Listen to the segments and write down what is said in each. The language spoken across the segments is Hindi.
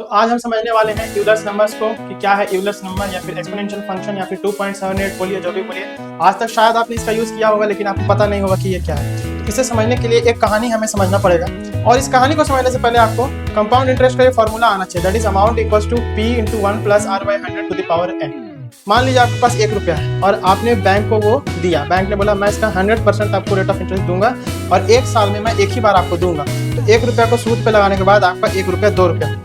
तो आज हम समझने वाले हैं यूलर्स नंबर्स को कि क्या है यूलर्स नंबर या फिर एक्सपोनेंशियल फंक्शन या फिर 2.78 बोलिए, जो भी बोलिए। आज तक शायद आपने इसका यूज़ किया होगा लेकिन आपको पता नहीं होगा कि ये क्या है। तो इसे समझने के लिए एक कहानी हमें समझना पड़ेगा, और इस कहानी को समझने से पहले आपको कंपाउंड इंटरेस्ट का ये फॉर्मूला आना चाहिए, that is amount equals to p × 1 + r/100 to the power n। मान लीजिए आपके पास 1 रुपया है और आपने बैंक को वो दिया, बैंक ने बोला मैं इसका 100% आपको रेट ऑफ इंटरेस्ट दूंगा और 1 साल में मैं एक ही बार आपको दूंगा। तो 1 रुपया को सूद पे लगाने के बाद आपका 1 रुपया 2 रुपया।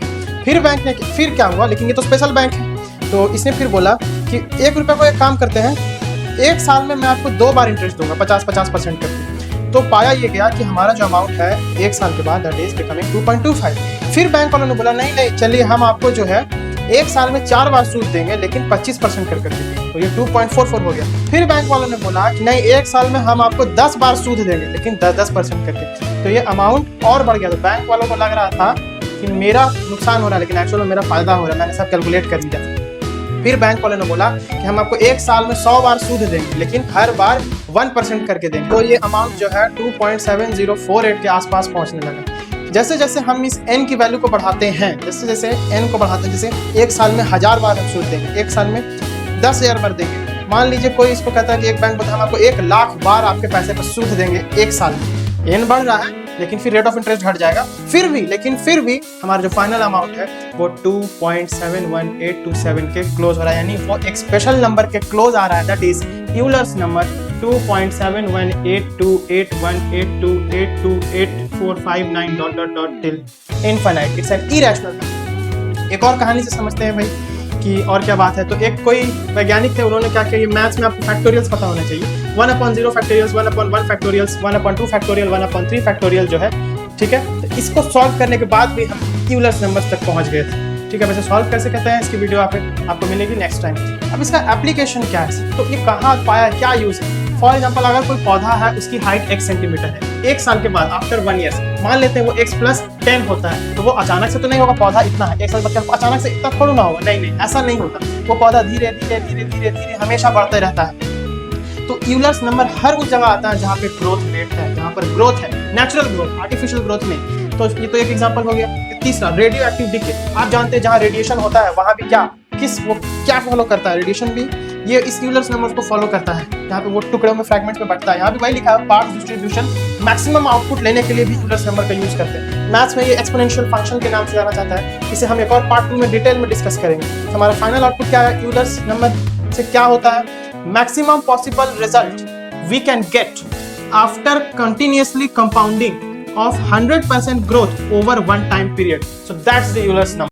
फिर बैंक ने फिर क्या हुआ, लेकिन ये तो स्पेशल बैंक है, तो इसने फिर बोला कि 1 रुपया को एक काम करते हैं, 1 साल में मैं आपको 2 बार इंटरेस्ट दूंगा 50% करके। तो पाया ये गया कि हमारा जो अमाउंट है 1 साल के बाद दैट इज बिकमिंग 2.25। फिर बैंक वालों ने बोला नहीं चलिए हम आपको जो है 1 साल में 4 बार सूद देंगे लेकिन 25% कर करके, तो ये 2.44 हो गया। फिर बैंक वालों ने बोला कि नहीं 1 साल में हम आपको 10 बार सूद देंगे लेकिन 10% करके, तो ये अमाउंट और बढ़ गया। तो बैंक वालों को लग रहा था कि मेरा नुकसान हो रहा है लेकिन एक्चुअल में मेरा फायदा हो रहा है, मैंने सब कैलकुलेट कर लिया। फिर बैंक वालों ने बोला कि हम आपको 1 साल में 100 बार सूद देंगे लेकिन हर बार 1% करके देंगे, तो ये अमाउंट जो है 2.7048 के आसपास पहुंचने लगा। जैसे जैसे हम इस n की वैल्यू को बढ़ाते हैं, जैसे जैसे n को बढ़ाते हैं, जैसे 1 साल में 1000 बार हम सूद देंगे, 1 साल में 10,000 बार देंगे। मान लीजिए कोई इसको कहता है कि एक बैंक बोलता है हम आपको 1 लाख बार आपके पैसे पर सूद देंगे 1 साल में। n बढ़ रहा है लेकिन फिर रेट ऑफ इंटरेस्ट घट जाएगा, फिर भी हमारा जो फाइनल अमाउंट है वो 2.71827 के क्लोज हो रहा है, यानी वो एक स्पेशल नंबर के क्लोज आ रहा है, that is Euler's number 2.718288282845 till infinite. It's an irrational number. एक और कहानी से समझते हैं भाई कि और क्या बात है। तो एक कोई वैज्ञानिक थे, उन्होंने क्या किया, ये मैथ्स में आपको फैक्टोरियल्स पता होना चाहिए, 1/0 फैक्टोरियल्स, 1/1 फैक्टोरियल्स, 1/2 फैक्टोरियल, 1/3 फैक्टोरियल जो है, ठीक है। तो इसको सॉल्व करने के बाद भी हम यूलर्स नंबर्स तक पहुंच गए थे, ठीक है। वैसे सॉल्व कैसे कहते हैं इसकी वीडियो आपको मिलेगी नेक्स्ट टाइम। अब इसका एप्लीकेशन क्या है, तो ये कहाँ पाया, क्या यूज है। फॉर एग्जाम्पल अगर कोई पौधा है उसकी हाइट 1 सेंटीमीटर है, 1 साल के बाद आफ्टर 1 ईयर मान लेते हैं वो x + 10 होता है, तो वो अचानक से तो नहीं होगा पौधा इतना है, 1 साल बाद अचानक से इतना थोड़ा ना होगा, नहीं ऐसा नहीं होता। वो पौधा धीरे धीरे हमेशा बढ़ते रहता है। तो यूलर्स नंबर हर उस जगह आता है जहाँ पे ग्रोथ रेट है, जहाँ पर ग्रोथ है, नेचुरल ग्रोथ, आर्टिफिशियल ग्रोथ नहीं। तो ये तो एक एग्जांपल हो गया। तीसरा रेडियो एक्टिव डिके, आप जानते हैं जहाँ रेडिएशन होता है वहाँ भी क्या फॉलो करता है, रेडिएशन भी ये इस यूलर्स नंबर को फॉलो करता है, जहाँ पे वो टुकड़ों में फ्रैगमेंट में बढ़ता है। यहाँ भी वही लिखा है, पार्ट्स डिस्ट्रीब्यूशन, मैक्सिमम आउटपुट लेने के लिए भी यूलर्स नंबर का यूज करते हैं। मैथ्स में ये एक्सपोनेंशियल फंक्शन के नाम से जाना जाता है, इसे हम एक और पार्ट 2 में डिटेल में डिस्कस करेंगे। हमारा फाइनल आउटपुट क्या है, यूलर्स नंबर से क्या होता है, maximum possible result we can get after continuously compounding of 100% growth over one time period. So that's the Euler's number.